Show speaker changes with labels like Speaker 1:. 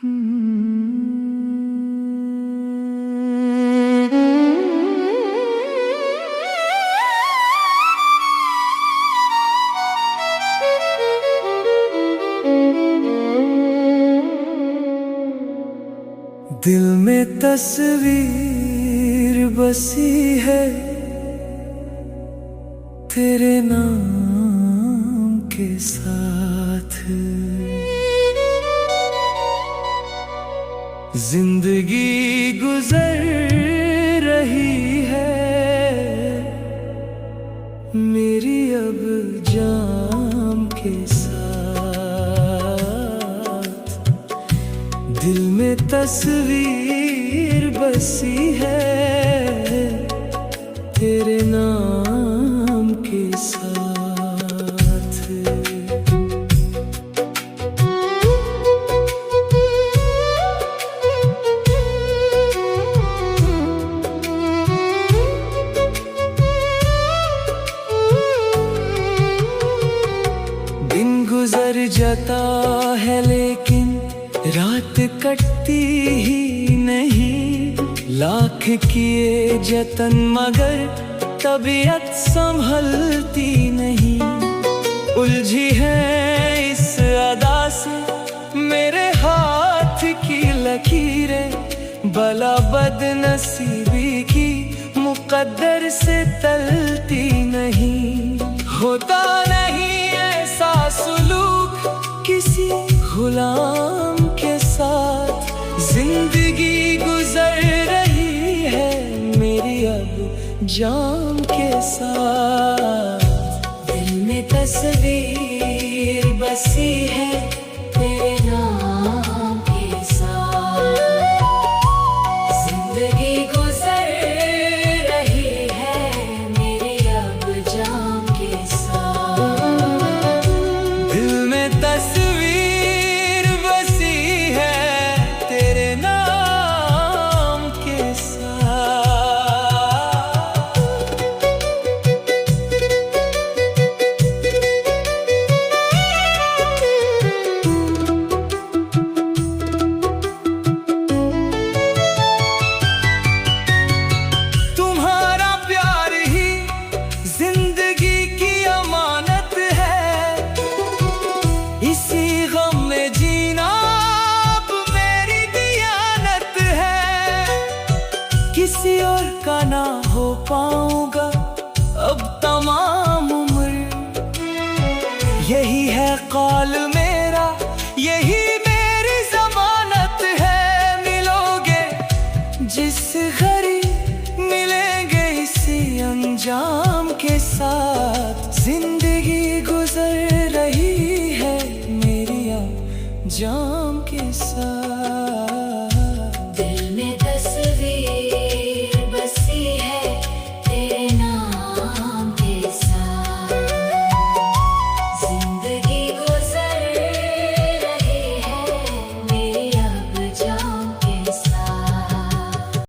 Speaker 1: दिल में तस्वीर बसी है तेरे नाम के साथ। जिंदगी गुजर रही है मेरी अब जाम के साथ। दिल में तस्वीर बसी है तेरे नाम के साथ। दिन गुजर जाता है लेकिन रात कटती ही नहीं। लाख किए जतन मगर तबीयत संभलती नहीं। उलझी है इस अदा से मेरे हाथ की लकीरें। भला बदनसीबी की मुकद्दर से टलती नहीं। होता नहीं ऐसा सुलूक किसी गुलाम के साथ। जिंदगी गुजर रही है मेरी अब जाम के साथ। दिल में तस्वीर बसी है तेरे नाम के साथ। जिंदगी गुजर रही है मेरी अब जाम के साथ। दिल में तस्वीर बसी है तेरे नाम के साथ। तुम्हारा प्यार ही जिंदगी की अमानत है। इसी गम में जीना अब मेरी दियानत है। किसी और का ना हो पाऊंगा अब तमाम उम्र। यही है कौल मेरा, यही मेरी जमानत है। मिलोगे जिस घड़ी मिलेंगे इसी अंजाम के साथ। जिंदगी गुजर रही है मेरी अब जाम के साथ।